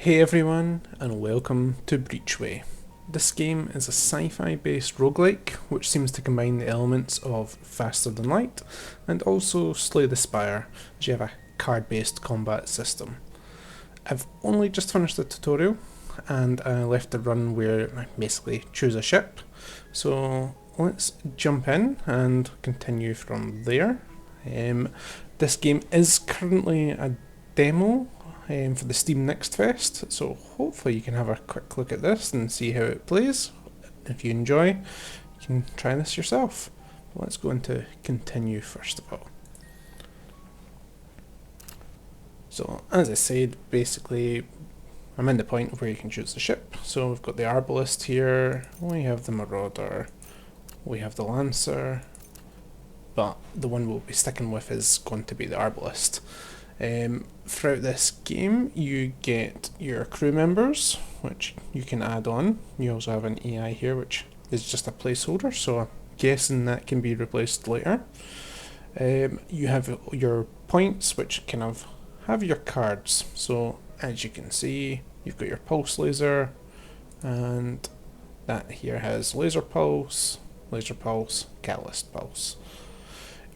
Hey everyone, and welcome to Breachway. This game is a sci-fi based roguelike which seems to combine the elements of Faster Than Light and also Slay the Spire, as you have a card based combat system. I've only just finished the tutorial and I left the run where I basically choose a ship, so let's jump in and continue from there. This game is currently a demo for the Steam Next Fest, so hopefully you can have a quick look at this and see how it plays. If you enjoy, you can try this yourself. Let's go into continue first of all. So as I said, basically I'm in the point where you can choose the ship. So we've got the Arbalist here, we have the Marauder, we have the Lancer, but the one we'll be sticking with is going to be the Arbalist. Throughout this game you get your crew members, which you can add on. You also have an AI here, which is just a placeholder, so I'm guessing that can be replaced later. You have your points, which kind of have your cards. So as you can see, you've got your pulse laser, and that here has laser pulse, catalyst pulse.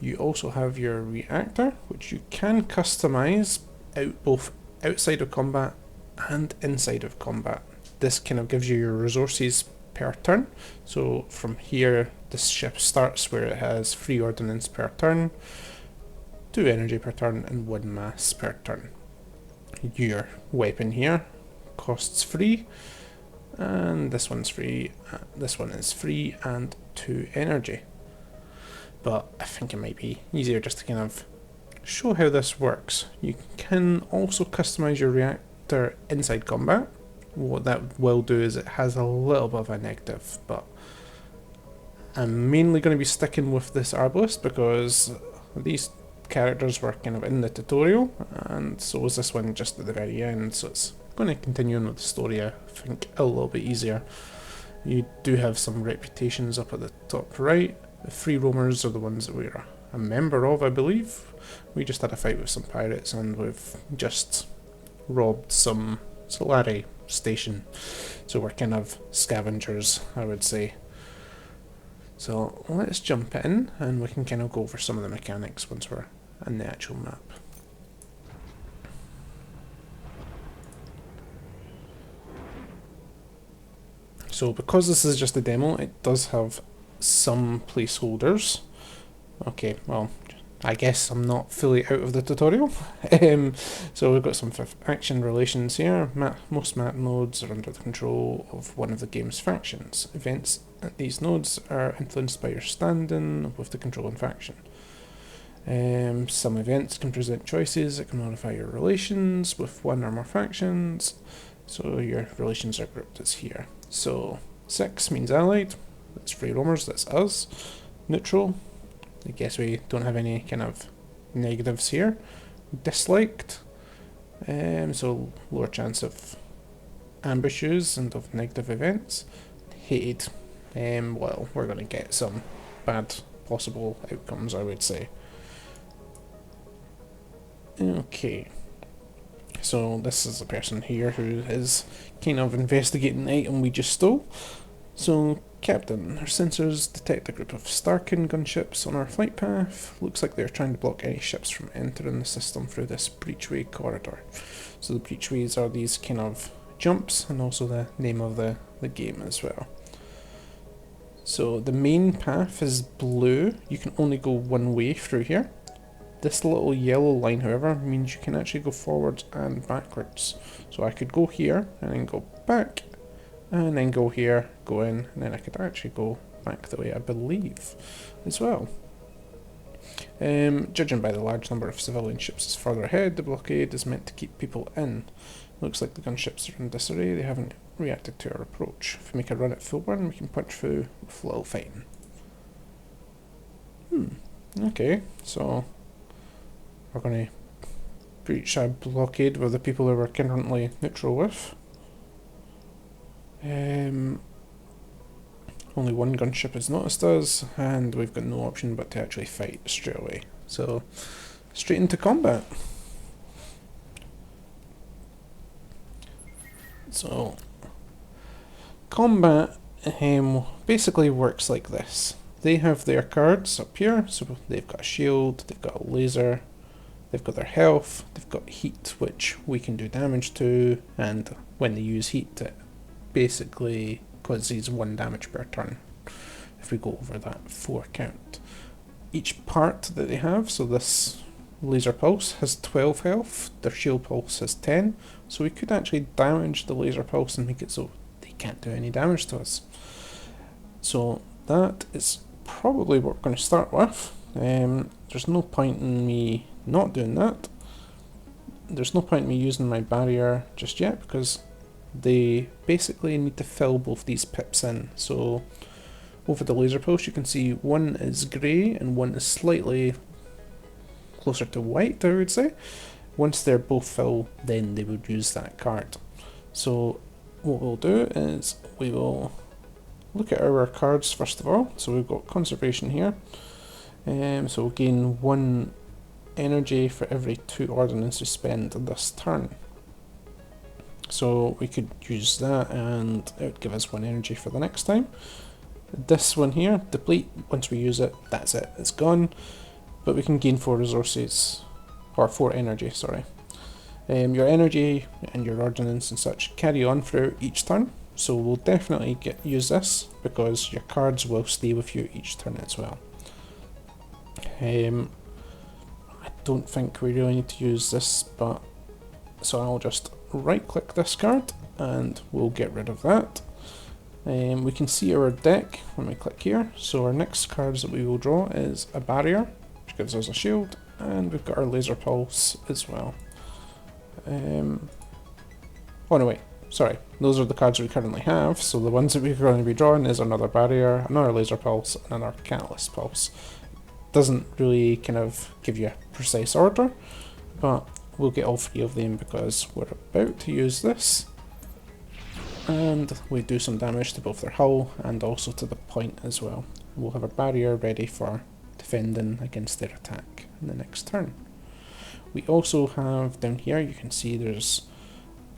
You also have your reactor, which you can customize both outside of combat and inside of combat. This kind of gives you your resources per turn. So from here, this ship starts where it has 3 ordnance per turn, 2 energy per turn, and 1 mass per turn. Your weapon here costs 3, and this one's free, this one is free, and 2 energy. But I think it might be easier just to kind of show how this works. You can also customize your reactor inside combat. What that will do is it has a little bit of a negative, but I'm mainly going to be sticking with this Arbalist because these characters were kind of in the tutorial, and so was this one just at the very end, so it's going to continue on with the story, I think, a little bit easier. You do have some reputations up at the top right. The free roamers are the ones that we're a member of, I believe. We just had a fight with some pirates and we've just robbed some Solari station. So we're kind of scavengers, I would say. So let's jump in and we can kind of go over some of the mechanics once we're in the actual map. So because this is just a demo, it does have some placeholders. Okay, well, I guess I'm not fully out of the tutorial. So we've got some faction relations here. Most map nodes are under the control of one of the game's factions. Events at these nodes are influenced by your standing with the controlling faction. Some events can present choices that can modify your relations with one or more factions. So your relations are grouped as here. So 6 means allied. That's free roamers, that's us. Neutral, I guess we don't have any kind of negatives here. Disliked, so lower chance of ambushes and of negative events. Hated, well, we're going to get some bad possible outcomes, I would say. Okay, so this is a person here who is kind of investigating the item we just stole. So, Captain, our sensors detect a group of Starkin gunships on our flight path. Looks like they're trying to block any ships from entering the system through this Breachway corridor. So the Breachways are these kind of jumps, and also the name of the game as well. So the main path is blue. You can only go one way through here. This little yellow line, however, means you can actually go forwards and backwards. So I could go here, and then go back, and then go here, go in, and then I could actually go back the way I believe as well. Judging by the large number of civilian ships further ahead, the blockade is meant to keep people in. Looks like the gunships are in disarray, they haven't reacted to our approach. If we make a run at full burn, we can punch through with little fighting. Okay, so we're going to breach a blockade with the people who we're currently neutral with. Only one gunship has noticed us, and we've got no option but to actually fight straight away. So, straight into combat. So combat basically works like this. They have their cards up here, so they've got a shield, they've got a laser, they've got their health, they've got heat, which we can do damage to, and when they use heat, it basically causes 1 damage per turn if we go over that 4 count. Each part that they have, so this laser pulse has 12 health, their shield pulse has 10, so we could actually damage the laser pulse and make it so they can't do any damage to us. So that is probably what we're going to start with. There's no point in me not doing that. There's no point in me using my barrier just yet because they basically need to fill both these pips in. So over the laser pulse you can see one is grey and one is slightly closer to white, I would say. Once they're both full, then they would use that card. So what we'll do is we will look at our cards first of all. So we've got conservation here. So we'll gain 1 energy for every 2 ordnance we spend this turn. So we could use that and it would give us 1 energy for the next time. This one here, deplete, once we use it, that's it, it's gone. But we can gain 4 resources, or 4 energy, sorry. Your energy and your ordnance and such carry on through each turn, so we'll definitely use this because your cards will stay with you each turn as well. I don't think we really need to use this, but so I'll just right click this card and we'll get rid of that. We can see our deck when we click here, so our next cards that we will draw is a barrier, which gives us a shield, and we've got our laser pulse as well. Oh no wait, sorry, those are the cards we currently have, so the ones that we're going to be drawing is another barrier, another laser pulse, and another catalyst pulse. Doesn't really kind of give you a precise order, but we'll get all 3 of them because we're about to use this. And we do some damage to both their hull and also to the point as well. We'll have a barrier ready for defending against their attack in the next turn. We also have down here, you can see there's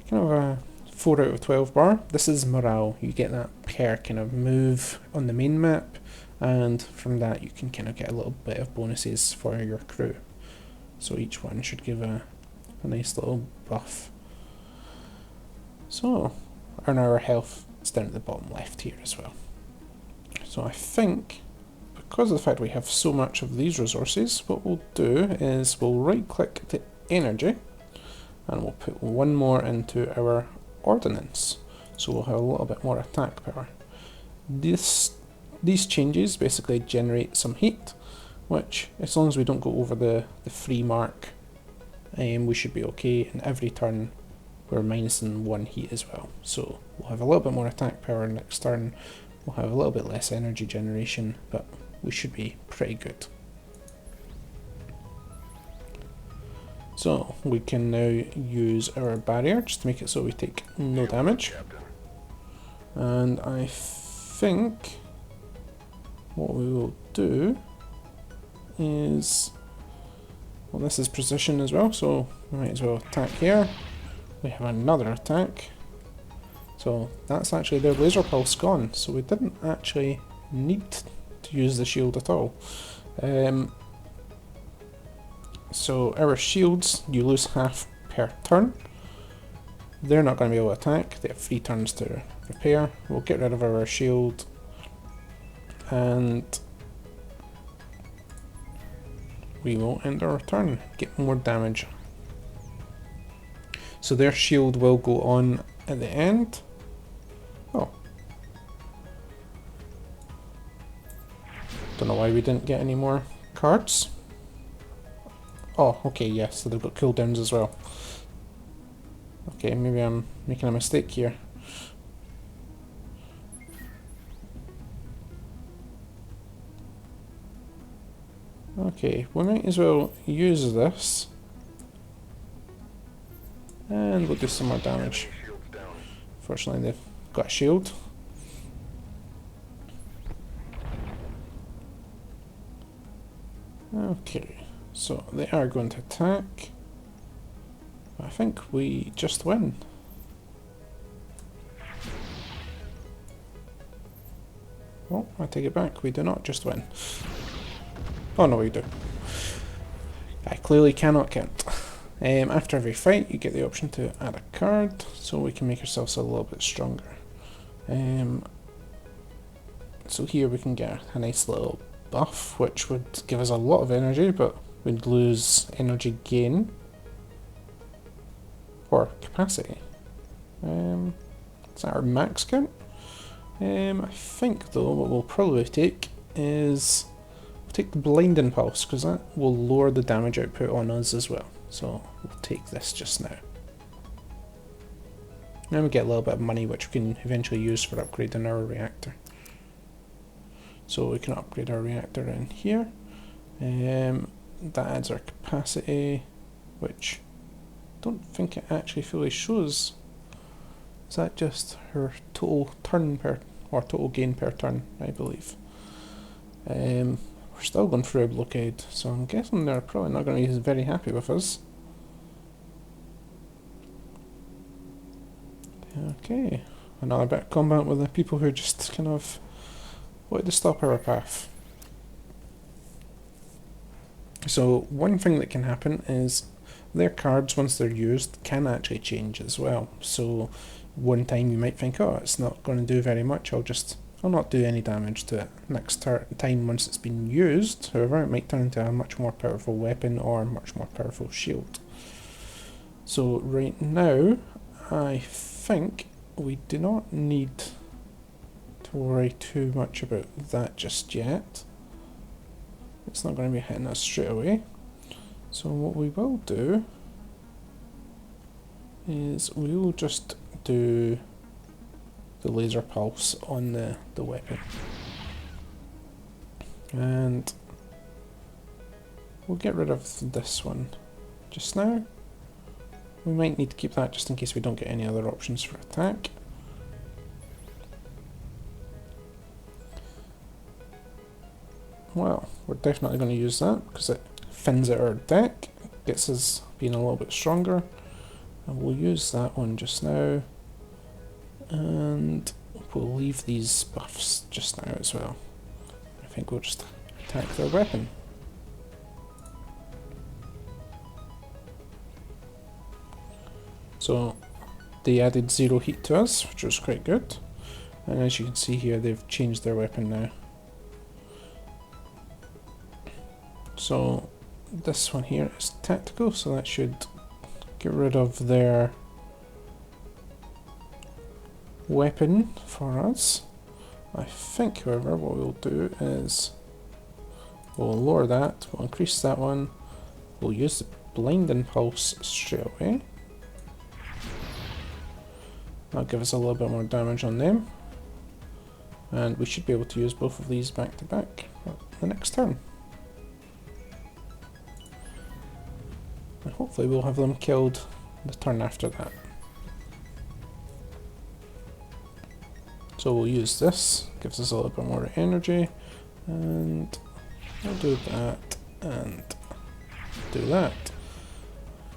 kind of a 4 out of 12 bar. This is morale. You get that per kind of move on the main map, and from that you can kind of get a little bit of bonuses for your crew. So each one should give a nice little buff. So, and our health is down at the bottom left here as well. So I think, because of the fact we have so much of these resources, what we'll do is we'll right click the energy and we'll put 1 more into our ordnance. So we'll have a little bit more attack power. These changes basically generate some heat, which as long as we don't go over the free mark, we should be okay, and every turn we're minusing 1 heat as well. So we'll have a little bit more attack power next turn, we'll have a little bit less energy generation, but we should be pretty good. So we can now use our barrier just to make it so we take no damage. And I think what we will do is, well, this is precision as well, so we might as well attack here. We have another attack. So that's actually their laser pulse gone, so we didn't actually need to use the shield at all. So our shields, you lose half per turn. They're not going to be able to attack, they have 3 turns to repair. We'll get rid of our shield and we will end our turn, get more damage. So their shield will go on at the end. Oh. Don't know why we didn't get any more cards. Oh, okay, yes, so they've got cooldowns as well. Okay, maybe I'm making a mistake here. Okay, we might as well use this. And we'll do some more damage. Fortunately, they've got a shield. Okay, so they are going to attack. I think we just win. Oh, I take it back. We do not just win. Oh no, we do. I clearly cannot count. After every fight, you get the option to add a card, so we can make ourselves a little bit stronger. So here we can get a nice little buff, which would give us a lot of energy, but we'd lose energy gain or capacity. Is that our max count? I think though what we'll probably take is we'll take the blinding pulse, because that will lower the damage output on us as well. So we'll take this just now. Then we get a little bit of money which we can eventually use for upgrading our reactor. So we can upgrade our reactor in here. That adds our capacity, which I don't think it actually fully shows. Is that just her total turn per, or total gain per turn, I believe. We're still going through a blockade, so I'm guessing they're probably not going to be very happy with us. Okay, another bit of combat with the people who just kind of wanted to stop our path. So one thing that can happen is their cards, once they're used, can actually change as well. So one time you might think, oh, it's not going to do very much, I'll not do any damage to it. Next time, once it's been used, however, it might turn into a much more powerful weapon or a much more powerful shield. So right now, I think we do not need to worry too much about that just yet. It's not going to be hitting us straight away. So what we will do is we will just do the laser pulse on the weapon. And we'll get rid of this one just now. We might need to keep that just in case we don't get any other options for attack. Well, we're definitely going to use that because it thins out our deck, gets us being a little bit stronger. And we'll use that one just now. And we'll leave these buffs just now as well. I think we'll just attack their weapon. So they added 0 heat to us, which was quite good. And as you can see here, they've changed their weapon now. So this one here is tactical, so that should get rid of their weapon for us. I think, however, what we'll do is we'll lower that, we'll increase that one, we'll use the blinding pulse straight away. That'll give us a little bit more damage on them. And we should be able to use both of these back to back the next turn. And hopefully we'll have them killed the turn after that. So we'll use this, gives us a little bit more energy, and we'll do that and do that.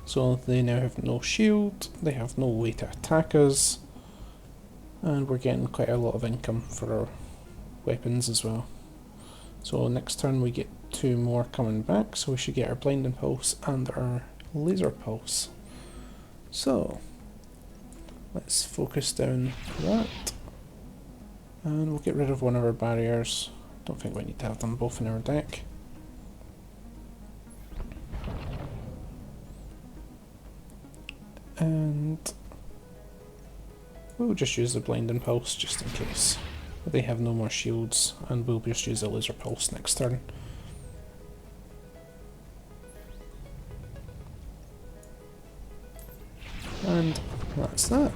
So they now have no shield, they have no way to attack us, and we're getting quite a lot of income for our weapons as well. So next turn we get 2 more coming back, so we should get our blinding pulse and our laser pulse. So let's focus down that, and we'll get rid of one of our barriers. Don't think we need to have them both in our deck. And we'll just use the blinding pulse just in case. But they have no more shields, and we'll just use the laser pulse next turn. And that's that.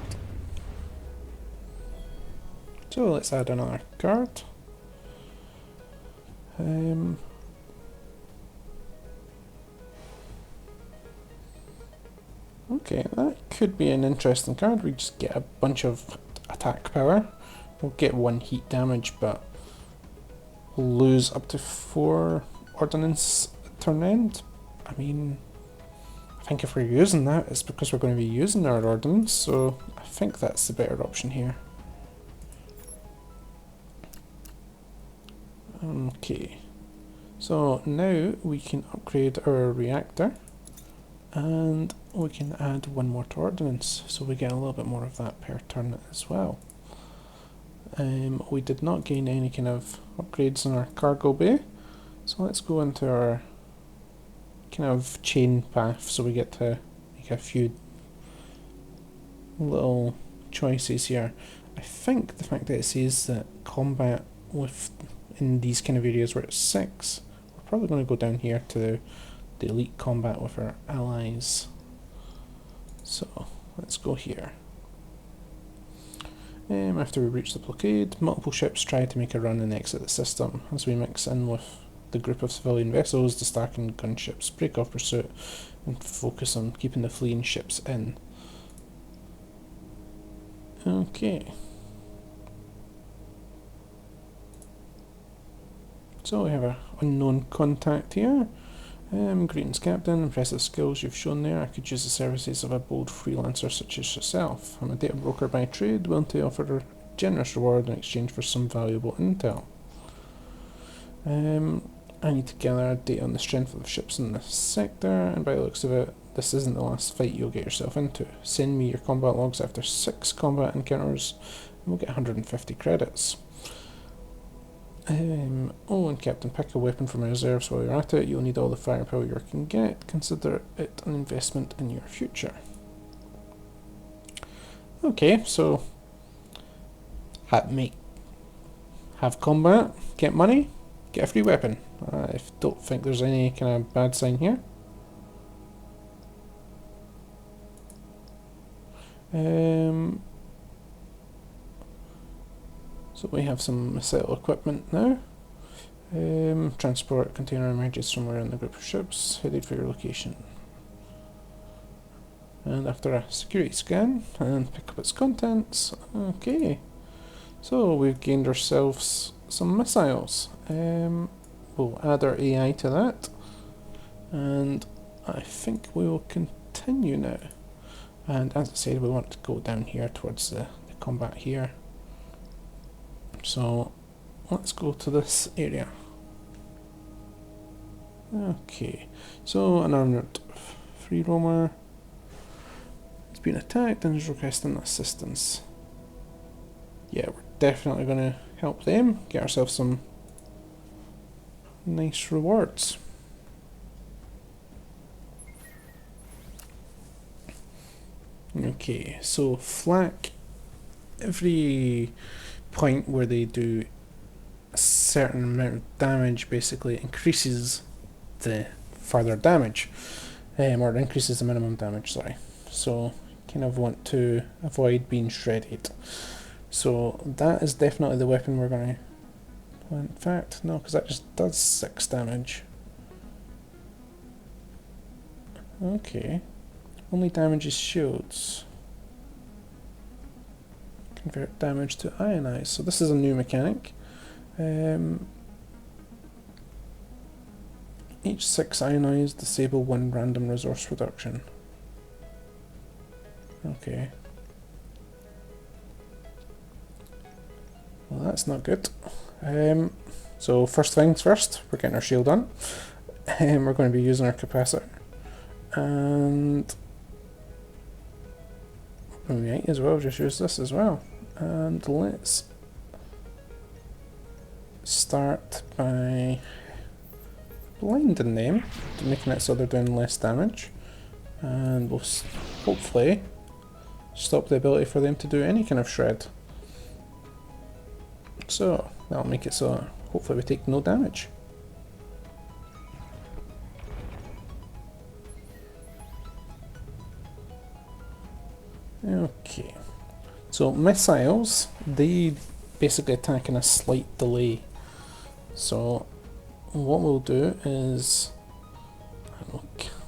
So let's add another card. Okay, that could be an interesting card. We just get a bunch of attack power. We'll get 1 heat damage, but we'll lose up to 4 ordnance turn end. I mean, I think if we're using that, it's because we're going to be using our ordnance, so I think that's the better option here. Okay, so now we can upgrade our reactor and we can add one more to ordnance, so we get a little bit more of that per turn as well. We did not gain any kind of upgrades in our cargo bay, so let's go into our kind of chain path so we get to make a few little choices here. I think the fact that it says that combat with in these kind of areas where it's 6, we're probably going to go down here to the elite combat with our allies. So let's go here. After we reach the blockade, multiple ships try to make a run and exit the system. As we mix in with the group of civilian vessels, the Stark-and gunships break off pursuit and focus on keeping the fleeing ships in. Okay. So we have an unknown contact here. Greetings, Captain. Impressive skills you've shown there. I could use the services of a bold freelancer such as yourself. I'm a data broker by trade, willing to offer a generous reward in exchange for some valuable intel. I need to gather data on the strength of the ships in this sector, and by the looks of it, this isn't the last fight you'll get yourself into. Send me your combat logs after 6 combat encounters, and we'll get 150 credits. Oh, and Captain, pick a weapon from my reserves while you're at it. You'll need all the firepower you can get. Consider it an investment in your future. Okay, so have combat, get money, get a free weapon. I don't think there's any kind of bad sign here. So we have some missile equipment now. Transport container emerges from around the group of ships, headed for your location. And after a security scan and pick up its contents, okay. So we've gained ourselves some missiles. We'll add our AI to that, and I think we will continue now. And as I said, we want to go down here towards the combat here. So let's go to this area. Okay, so an armored free roamer has been attacked and is requesting assistance. Yeah, we're definitely going to help them, get ourselves some nice rewards. Okay, so flak, every point where they do a certain amount of damage basically increases the further damage, or increases the minimum damage, sorry. So kind of want to avoid being shredded. So that is definitely the weapon we're going to... In fact, no, because that just does 6 damage. Okay. Only damages shields. Convert damage to ionize. So this is a new mechanic. Each 6 ionized disable 1 random resource reduction. Okay. Well, that's not good. So first things first, we're getting our shield on. We're going to be using our capacitor. And we might as well just use this as well. And let's start by blinding them, making it so they're doing less damage. And we'll hopefully stop the ability for them to do any kind of shred. So that'll make it so hopefully we take no damage. Okay, so missiles, they basically attack in a slight delay. So what we'll do is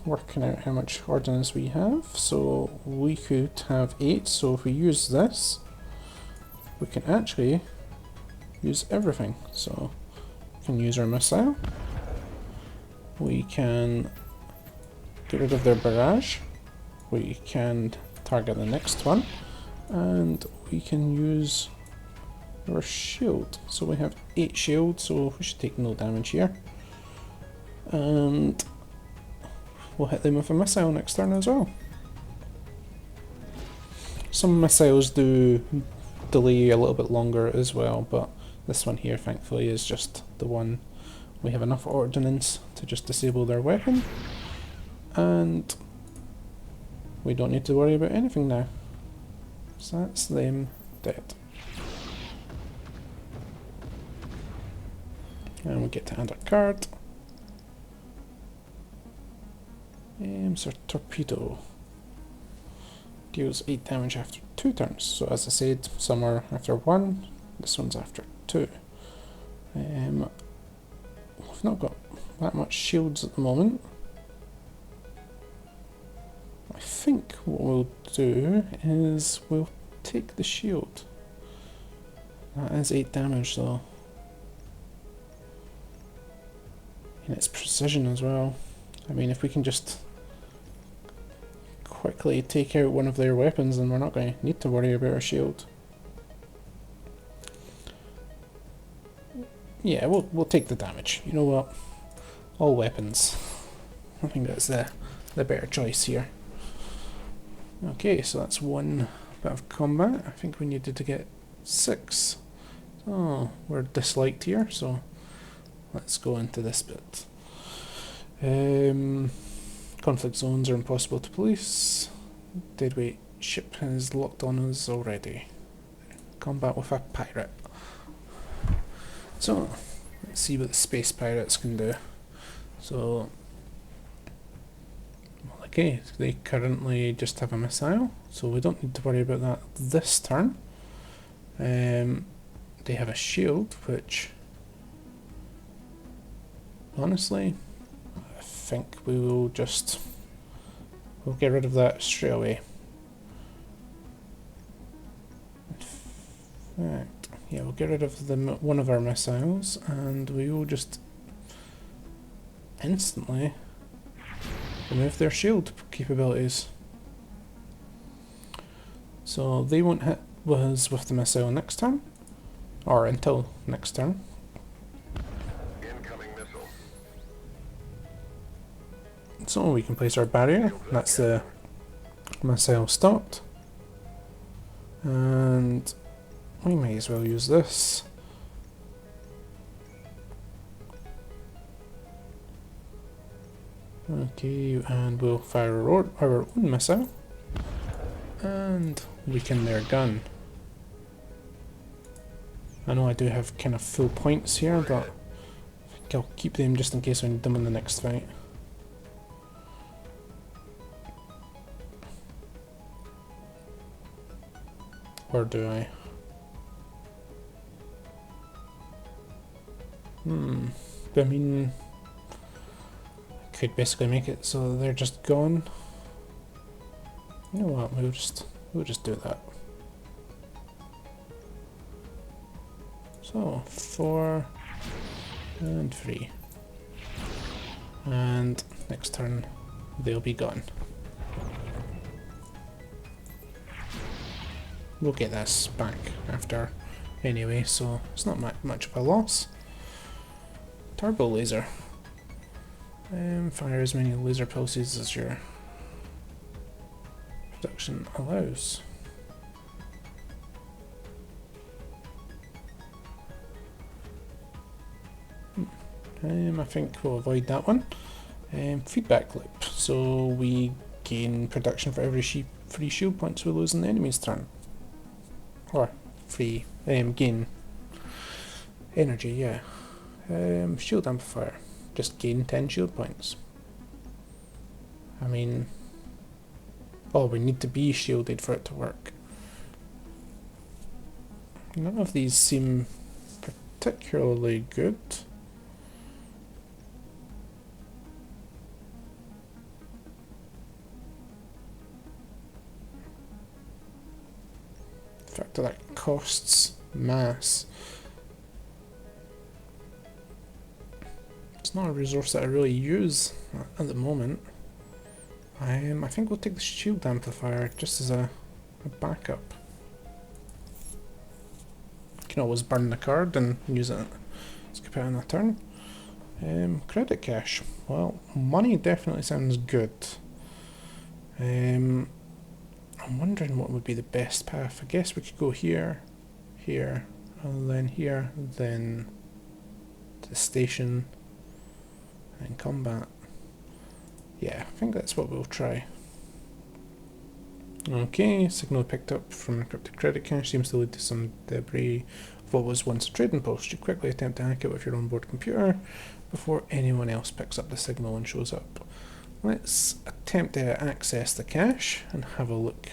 working out how much ordnance we have. So we could have 8, so if we use this, we can actually use everything. So we can use our missile, we can get rid of their barrage, we can target the next one, and we can use our shield. So we have 8 shield, so we should take no damage here. And we'll hit them with a missile next turn as well. Some missiles do delay a little bit longer as well, but this one here thankfully is just the one. We have enough ordnance to just disable their weapon, and we don't need to worry about anything now. So that's them dead. And we get to add a card. So torpedo deals 8 damage after 2 turns. So as I said, some are after 1, this one's after 2. We've not got that much shields at the moment. I think what we'll do is we'll take the shield. That is 8 damage though. And it's precision as well. I mean, if we can just quickly take out one of their weapons, then we're not going to need to worry about our shield. Yeah, we'll take the damage. You know what? All weapons. I think that's the better choice here. Okay, so that's one bit of combat. I think we needed to get 6. Oh, we're disliked here, so let's go into this bit. Conflict zones are impossible to police. Deadweight ship is locked on us already. Combat with a pirate. So, let's see what the space pirates can do. So, okay, they currently just have a missile, so we don't need to worry about that this turn. They have a shield, which honestly, I think we will just we'll get rid of that straight away. In fact, yeah, we'll get rid of one of our missiles, and we will just instantly remove their shield capabilities. So they won't hit us with the missile next turn, or until next turn. Incoming missile. So we can place our barrier. That's the missile stopped, and we may as well use this. Okay, and we'll fire our own missile and weaken their gun. I know I do have kind of full points here, but I think I'll keep them just in case I need them in the next fight. Or do I? I mean, I could basically make it so they're just gone. You know what? We'll just do that. So 4 and 3, and next turn they'll be gone. We'll get this back after anyway, so it's not much of a loss. Turbo laser. Fire as many laser pulses as your production allows. I think we'll avoid that one. Feedback loop. So we gain production for every free shield points we lose in the enemy's turn. Or free gain energy, yeah. Shield amplifier. Just gain 10 shield points. I mean, oh, we need to be shielded for it to work. None of these seem particularly good. The fact that costs mass. It's not a resource that I really use at the moment. I think we'll take the shield amplifier just as a backup. can always burn the card and use it. Skip it on a turn. Credit cash. Well, money definitely sounds good. I'm wondering what would be the best path. I guess we could go here, here, and then to the station, and combat. Yeah, I think that's what we'll try. Okay, signal picked up from encrypted credit cache seems to lead to some debris of what was once a trading post. You quickly attempt to hack it with your onboard computer before anyone else picks up the signal and shows up. Let's attempt to access the cache and have a look.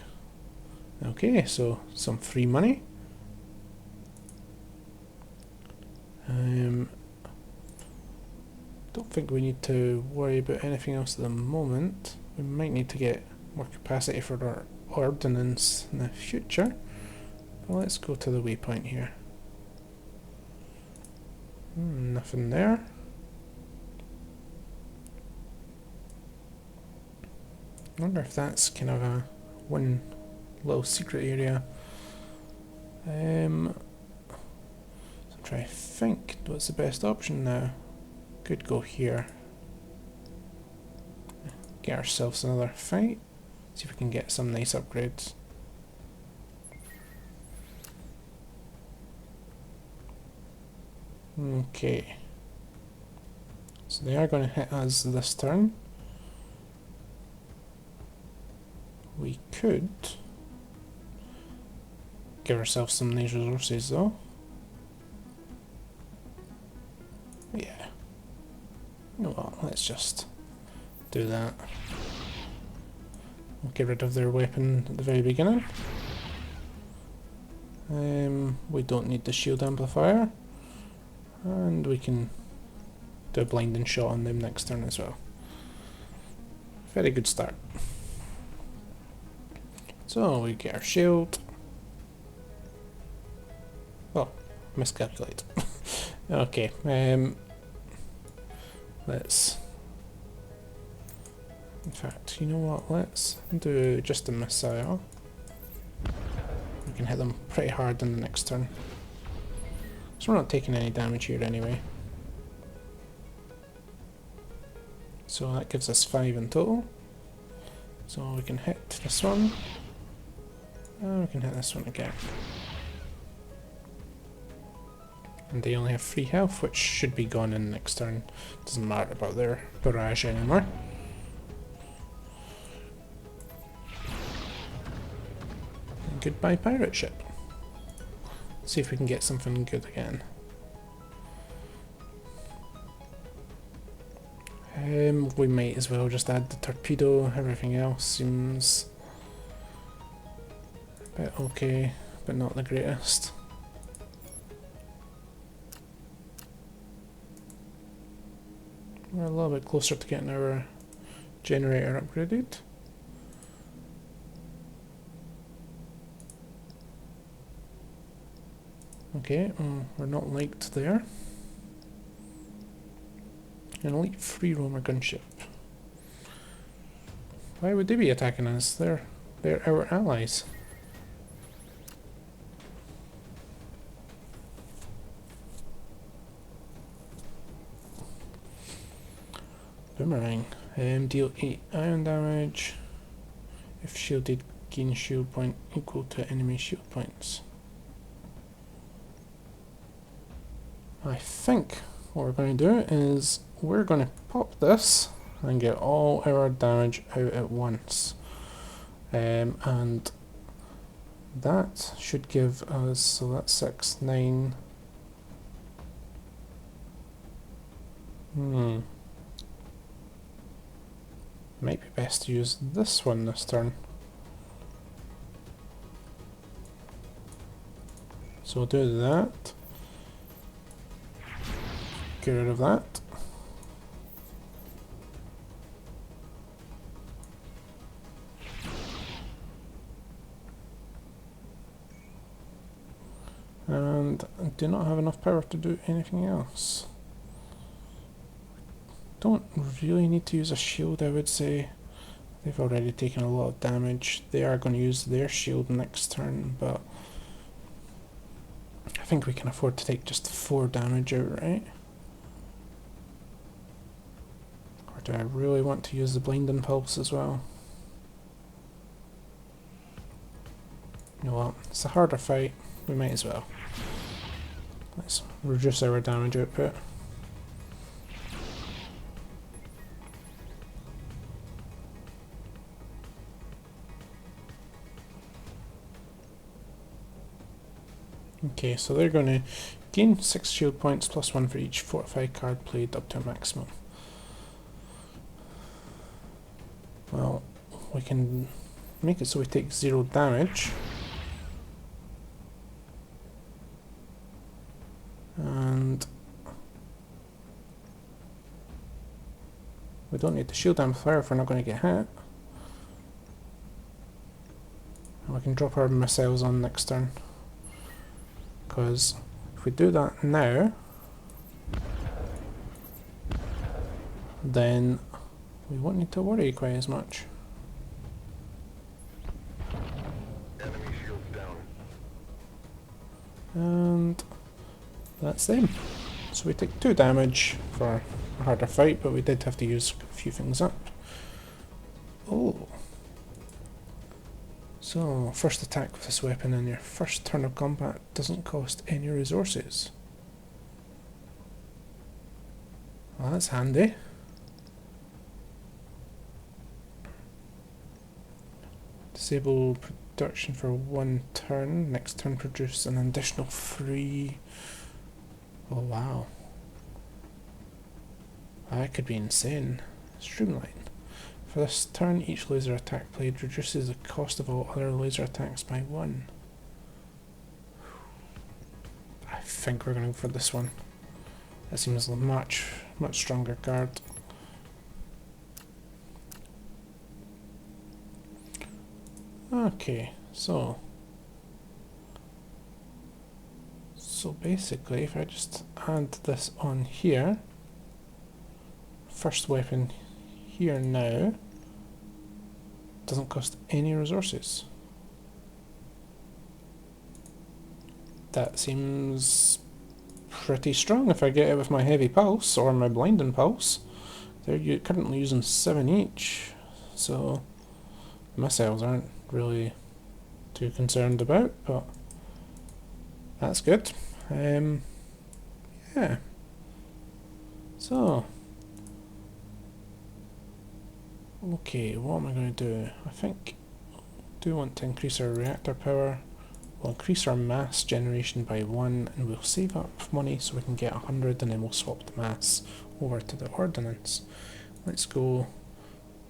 Okay, so some free money. Don't think we need to worry about anything else at the moment. We might need to get more capacity for our ordnance in the future. But let's go to the waypoint here. Nothing there. I wonder if that's kind of a one little secret area. So try to think what's the best option now. Could go here. Get ourselves another fight. See if we can get some nice upgrades. Okay. So they are going to hit us this turn. We could give ourselves some nice resources though. Yeah. You know what, let's just do that. We'll get rid of their weapon at the very beginning. We don't need the shield amplifier. And we can do a blinding shot on them next turn as well. Very good start. So we get our shield. Oh, miscalculate. Okay, let's... In fact, you know what, let's do just a missile. We can hit them pretty hard in the next turn. So we're not taking any damage here anyway. So that gives us 5 in total. So we can hit this one. And we can hit this one again. And they only have 3 health, which should be gone in next turn. Doesn't matter about their barrage anymore. And goodbye pirate ship. See if we can get something good again. We might as well just add the torpedo. Everything else seems a bit okay, but not the greatest. We're a little bit closer to getting our generator upgraded. Okay, we're not liked there. An elite free roamer gunship. Why would they be attacking us? They're our allies. Boomerang. Deal 8 iron damage. If shielded, gain shield point equal to enemy shield points. I think what we're going to do is we're going to pop this and get all our damage out at once. And that should give us, so that's 6, 9. Might be best to use this one this turn. So we'll do that. Get rid of that. And I do not have enough power to do anything else. Don't really need to use a shield, I would say. They've already taken a lot of damage. They are going to use their shield next turn, but I think we can afford to take just 4 damage outright. Or do I really want to use the Blinding Pulse as well? You know what, it's a harder fight, we might as well. Let's reduce our damage output. Okay, so they're going to gain 6 shield points plus 1 for each fortify card played up to a maximum. Well, we can make it so we take 0 damage. And we don't need the shield amplifier if we're not going to get hit. And we can drop our missiles on next turn. Because if we do that now, then we won't need to worry quite as much. Enemy shields down. And that's them. So we take 2 damage for a harder fight, but we did have to use a few things up. Oh. So, first attack with this weapon in your first turn of combat doesn't cost any resources. Well, that's handy. Disable production for 1 turn. Next turn produce an additional 3. Oh wow. That could be insane. Streamline. For this turn, each laser attack played reduces the cost of all other laser attacks by 1. I think we're going to go for this one. That seems a much stronger card. Okay, so basically if I just add this on here, first weapon here now, doesn't cost any resources. That seems pretty strong if I get it with my heavy pulse or my blinding pulse. They're currently using 7 each, so missiles aren't really too concerned about, but that's good. Yeah. So, okay, what am I going to do? I think I do want to increase our reactor power. We'll increase our mass generation by 1, and we'll save up money so we can get 100, and then we'll swap the mass over to the ordnance. Let's go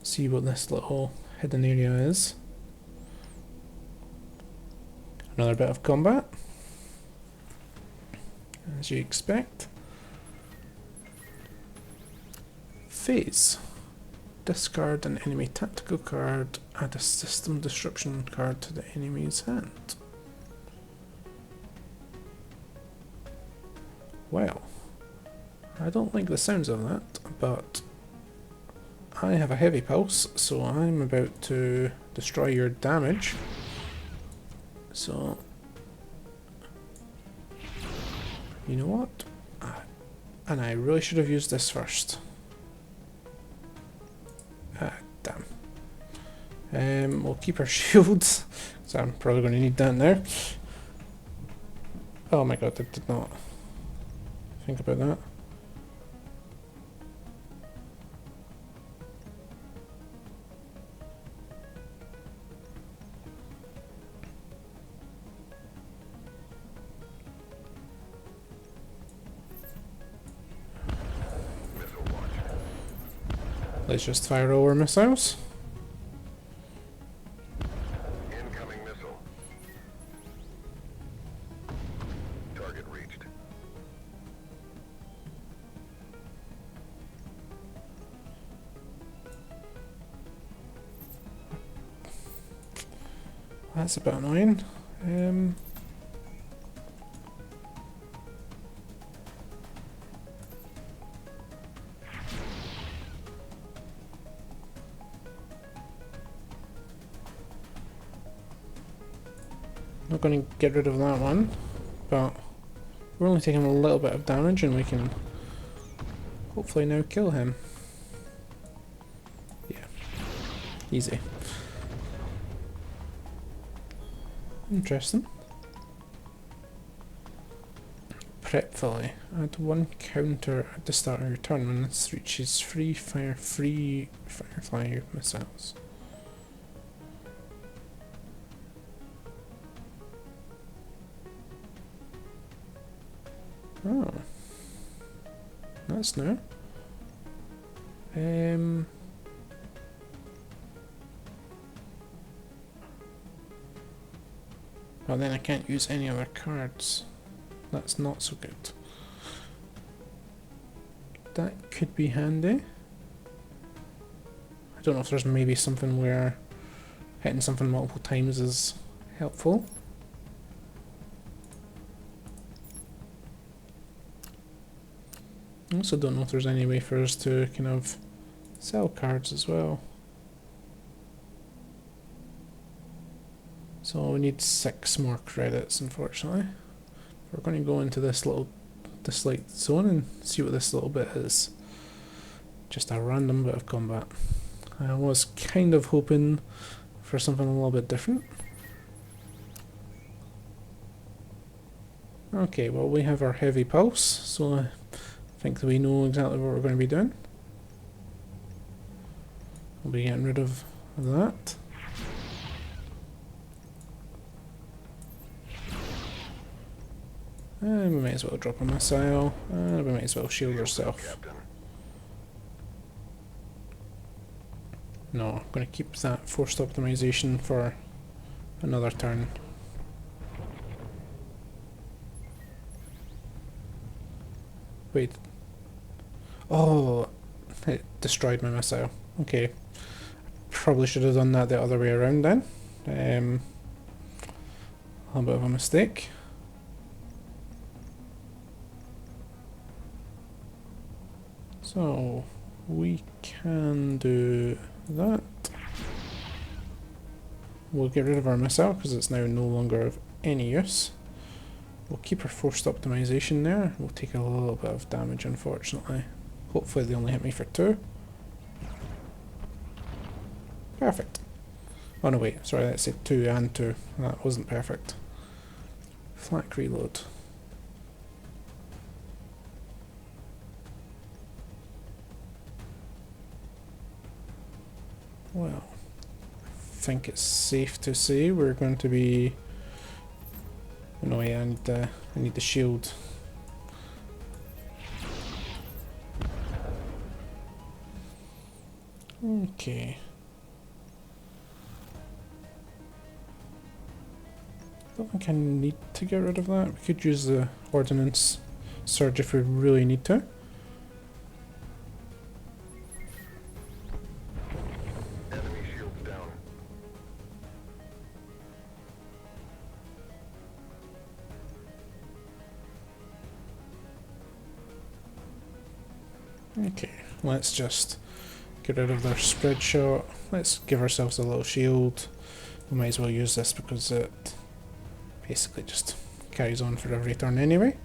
see what this little hidden area is. Another bit of combat, as you expect. Phase. Discard an enemy tactical card, add a system disruption card to the enemy's hand. Well, I don't like the sounds of that, but I have a heavy pulse, so I'm about to destroy your damage. So, you know what? And I really should have used this first. Damn. We'll keep our shields, so I'm probably going to need that now. Oh my god, I did not think about that. Let's just fire over missiles. Incoming missile. Target reached. That's a bit annoying. Not going to get rid of that one, but We're only taking a little bit of damage and we can hopefully now kill him. Yeah. Easy. Interesting. Prepfully. Add 1 counter at the start of your turn when this reaches free firefly missiles. Oh. That's new. Oh, then I can't use any other cards. That's not so good. That could be handy. I don't know if there's maybe something where hitting something multiple times is helpful. I also don't know if there's any way for us to kind of sell cards as well. So we need 6 more credits, unfortunately. We're going to go into this light zone and see what this little bit is. Just a random bit of combat. I was kind of hoping for something a little bit different. Okay, well we have our heavy pulse, so I think that we know exactly what we're going to be doing. We'll be getting rid of that. And we might as well drop a missile, and we might as well shield ourselves. No, I'm going to keep that forced optimization for another turn. Wait. Oh, it destroyed my missile. Okay. Probably should have done that the other way around then. A little bit of a mistake. So, we can do that. We'll get rid of our missile because it's now no longer of any use. We'll keep our forced optimization there. We'll take a little bit of damage, unfortunately. Hopefully they only hit me for 2. Perfect. Oh no, wait, sorry, that said 2 and 2. That wasn't perfect. Flak reload. Well, I think it's safe to say we're going to be... Oh no, yeah, I need the shield. Okay. I don't think I need to get rid of that. We could use the ordnance surge if we really need to. Enemy shields down. Okay, let's just get rid of their spread shot. Let's give ourselves a little shield. We might as well use this because it basically just carries on for every turn anyway.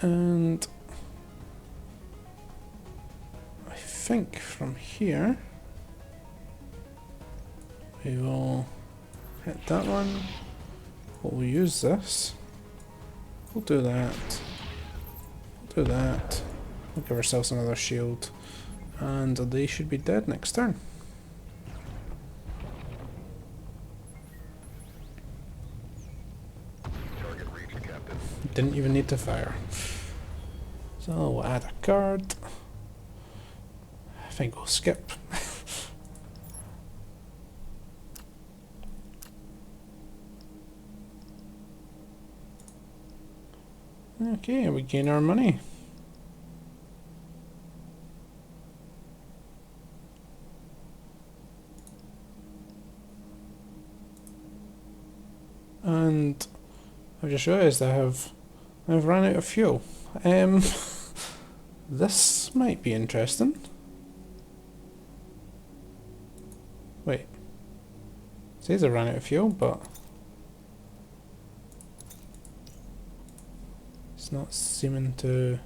And I think from here we will hit that one. We'll use this. We'll do that. We'll do that. We'll give ourselves another shield. And they should be dead next turn. Target reached, Captain. Didn't even need to fire. So we'll add a card. I think we'll skip. Okay, we gain our money. And I've just realised I've run out of fuel. This might be interesting. Wait. Says I ran out of fuel, but it's not seeming to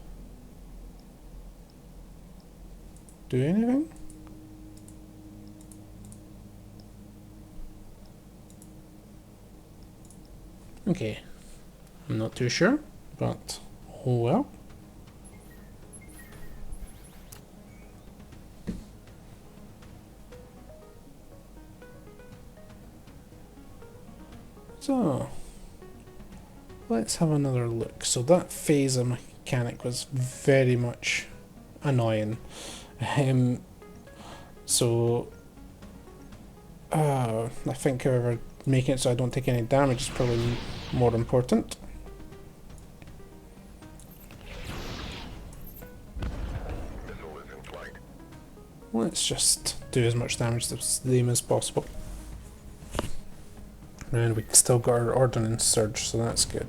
do anything. Okay, I'm not too sure, but oh well. So, let's have another look. So that phaser mechanic was very much annoying. So, I think however making it so I don't take any damage is probably more important. Missile is in flight. Let's just do as much damage to them as possible. And we still got our ordnance surge, so that's good.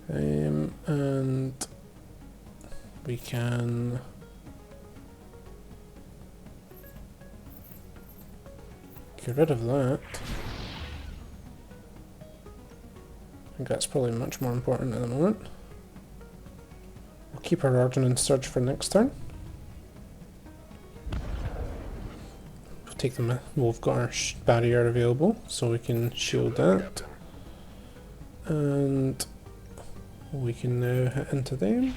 And we can get rid of that. I think that's probably much more important at the moment. We'll keep our ordnance surge for next turn. We'll take them. We've got our barrier available, so we can shield that. And we can now hit into them.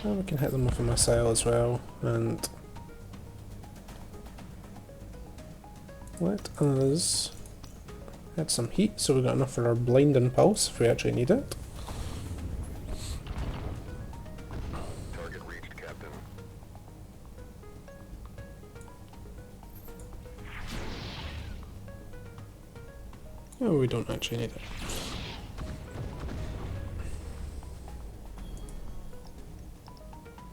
And we can hit them with a missile as well. And let us add some heat so we've got enough for our blinding pulse if we actually need it. Target reached, Captain. No, we don't actually need it.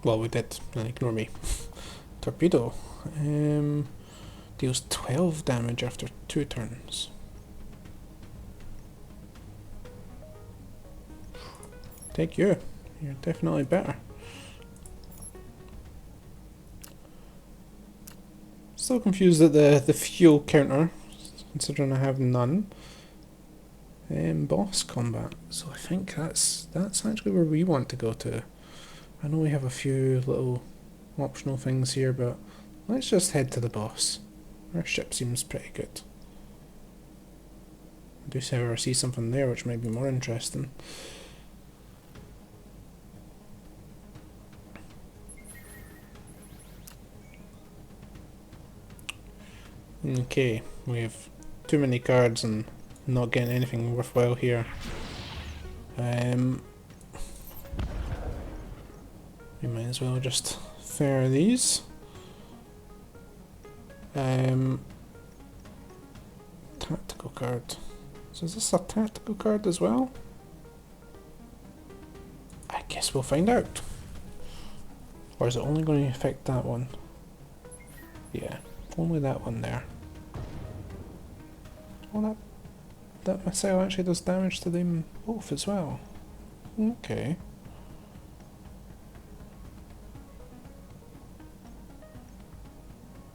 Well, we did, and ignore me. Torpedo. Deals 12 damage after 2 turns. Take you. You're definitely better. Still confused at the fuel counter, considering I have none. Boss combat. So I think that's actually where we want to go to. I know we have a few little optional things here, but let's just head to the boss. Our ship seems pretty good. I do however see something there which might be more interesting. Okay, we have too many cards and not getting anything worthwhile here. We might as well just fare these. Tactical card. So is this a tactical card as well? I guess we'll find out. Or is it only going to affect that one? Yeah, only that one there. Oh, that missile actually does damage to them both as well. Okay.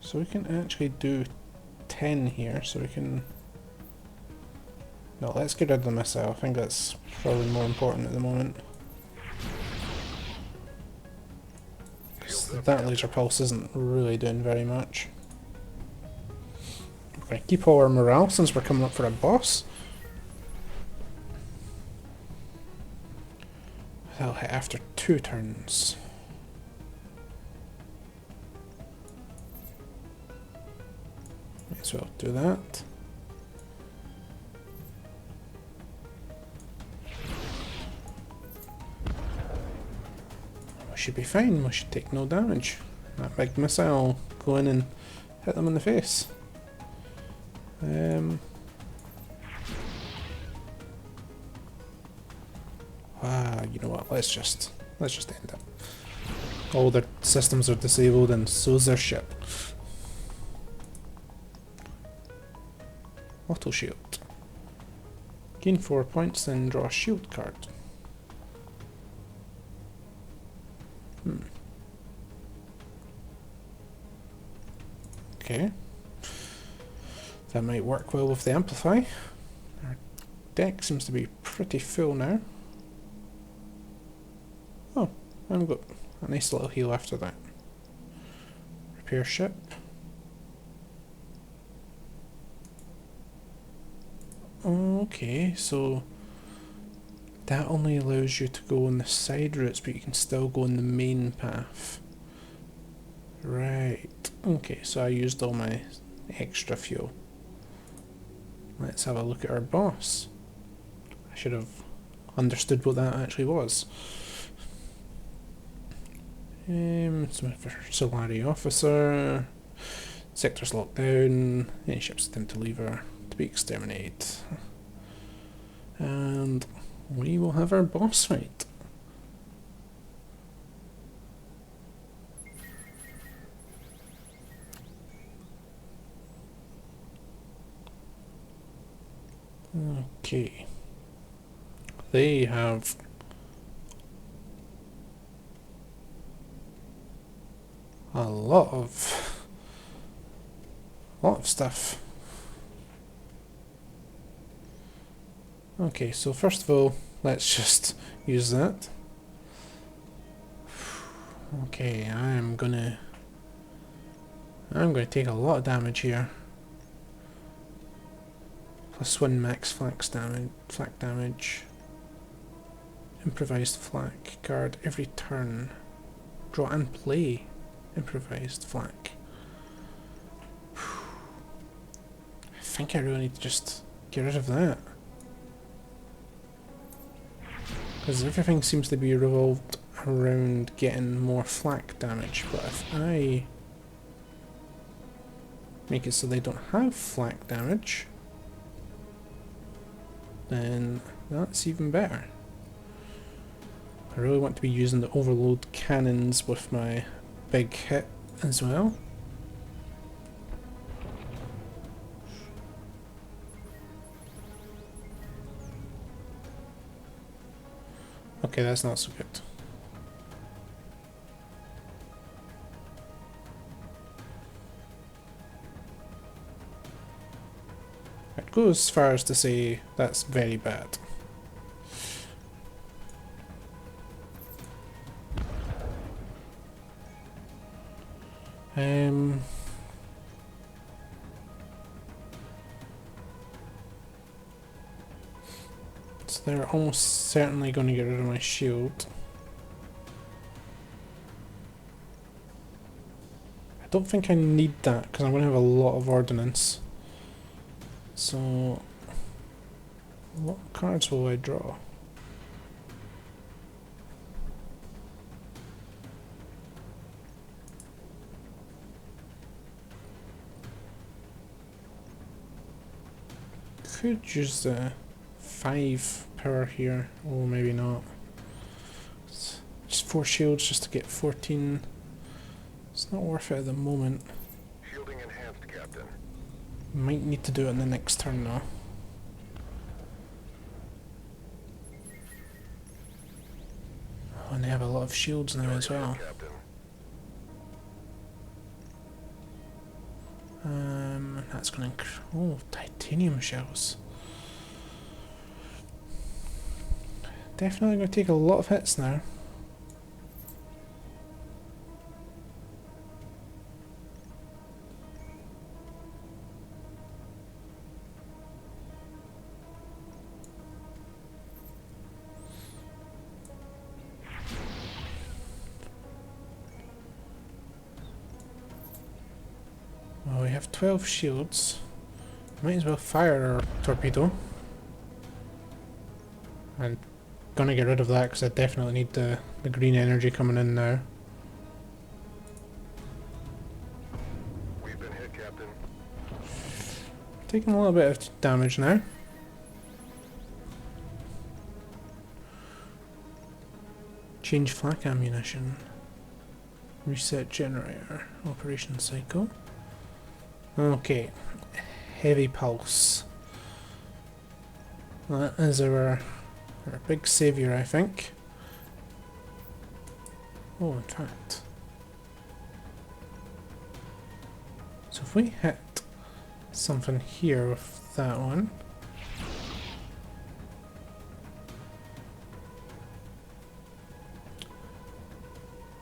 So we can actually do 10 here, so we can... No, let's get rid of the missile. I think that's probably more important at the moment. That laser pulse isn't really doing very much. We're going to keep all our morale since we're coming up for a boss. That'll hit after 2 turns. Might as well do that. We should be fine, we should take no damage. That big missile go in and hit them in the face. You know what, let's just end it. All their systems are disabled and so's their ship. Auto shield. Gain 4 points, then draw a shield card. Okay. That might work well with the Amplify. Our deck seems to be pretty full now. Oh, I've got a nice little heal after that. Repair ship. Okay, so that only allows you to go on the side routes, but you can still go on the main path. Right. Okay, so I used all my extra fuel. Let's have a look at our boss. I should have understood what that actually was. Solari officer. Sectors locked down. Any ships attempt to leave her to be exterminated. And we will have our boss fight. Okay. They have a lot of stuff. Okay, so first of all, let's just use that. Okay, I'm gonna take a lot of damage here. +1 max flak damage. Improvised flak card every turn. Draw and play improvised flak. I think I really need to just get rid of that. Because everything seems to be revolved around getting more flak damage, but if I make it so they don't have flak damage, then that's even better. I really want to be using the overload cannons with my big hit as well. Okay, that's not so good. I'd go as far as to say that's very bad. So they're almost certainly going to get rid of my shield. I don't think I need that because I'm going to have a lot of ordnance. So, what cards will I draw? Could use the 5 power here, or maybe not. It's just 4 shields just to get 14. It's not worth it at the moment. Shielding enhanced, Captain. Might need to do it in the next turn though. Oh, and they have a lot of shields now as well. Captain. That's gonna titanium shells. Definitely gonna take a lot of hits now. Well, we have 12 shields. Might as well fire our torpedo. I'm gonna get rid of that because I definitely need the green energy coming in now. We've been hit, Captain. Taking a little bit of damage now. Change flak ammunition. Reset generator. Operation cycle. Okay. Heavy pulse. That is our big saviour, I think. Oh, in fact. So if we hit something here with that one,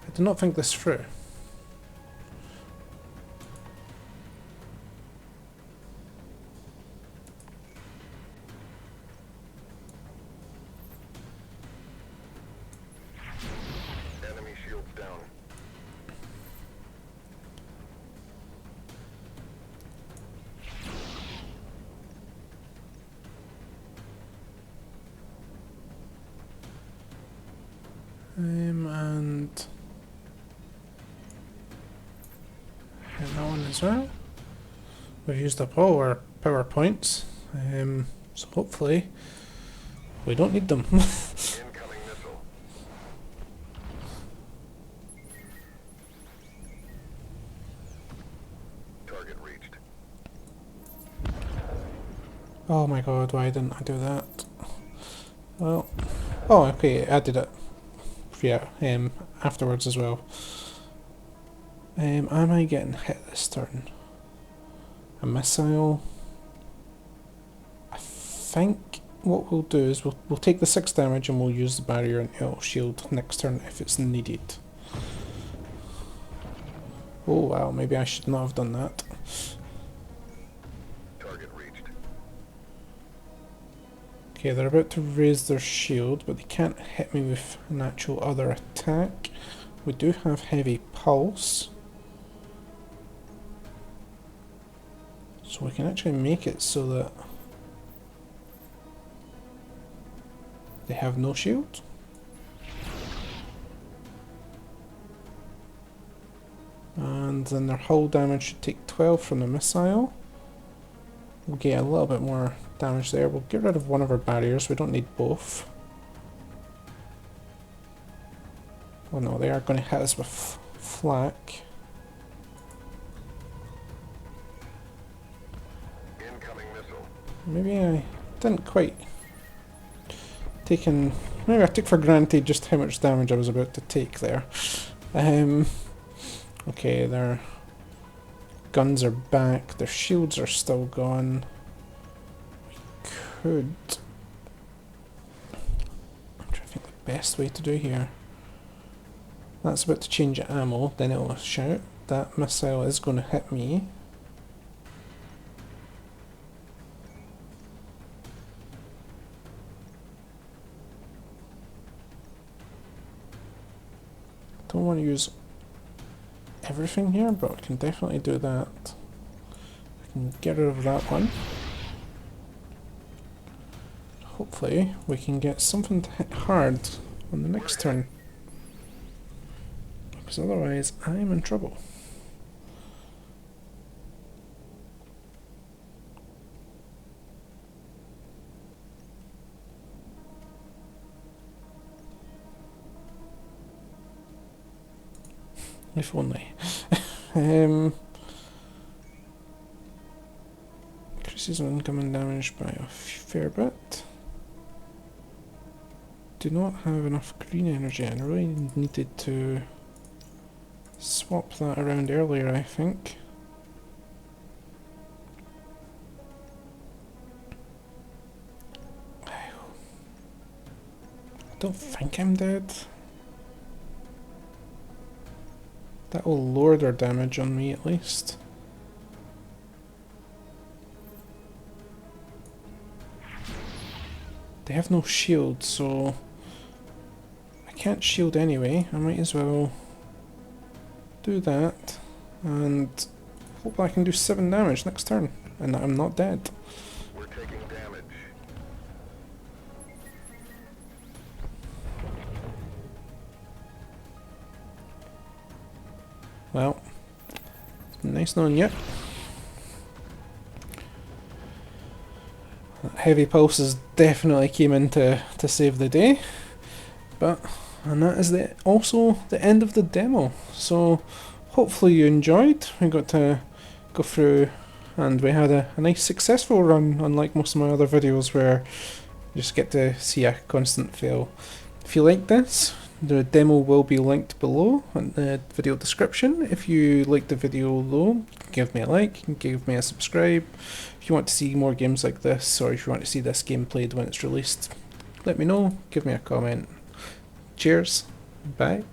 I do not think this through. Enemy shields down. And hit that one as well. We've used up all our power points, so hopefully we don't need them. Incoming missile. Target reached. Oh my god, why didn't I do that? Well, oh okay, I did it. Yeah, afterwards as well. Am I getting hit this turn? A missile? I think what we'll do is we'll take the 6 damage and we'll use the barrier and it'll shield next turn if it's needed. Oh wow, maybe I should not have done that. Target reached. Okay, they're about to raise their shield, but they can't hit me with an actual other attack. We do have heavy pulse, so we can actually make it so that they have no shield. And then their hull damage should take 12 from the missile. We'll get a little bit more damage there. We'll get rid of one of our barriers. We don't need both. Oh no, they are going to hit us with flak. Incoming missile. Maybe I didn't quite taken. Maybe I took for granted just how much damage I was about to take there. Okay, their guns are back. Their shields are still gone. We could. I'm trying to think the best way to do here. That's about to change ammo. Then it'll shout. That missile is going to hit me. Don't want to use everything here, but we can definitely do that. I can get rid of that one. Hopefully we can get something to hit hard on the next turn, because otherwise I'm in trouble. If only. Increases incoming damage by a fair bit. Do not have enough green energy. I really needed to swap that around earlier, I think. I don't think I'm dead. That will lower their damage on me at least. They have no shield, so I can't shield anyway. I might as well do that and hope I can do 7 damage next turn and that I'm not dead. We're taking damage. Well, it's been nice knowing you. Heavy pulses definitely came in to save the day, and that is also the end of the demo. So hopefully you enjoyed. We got to go through and we had a nice successful run, unlike most of my other videos where you just get to see a constant fail. If you like this, The demo will be linked below in the video description. If you liked the video though, give me a like, give me a subscribe. If you want to see more games like this, or if you want to see this game played when it's released, let me know, give me a comment. Cheers, bye.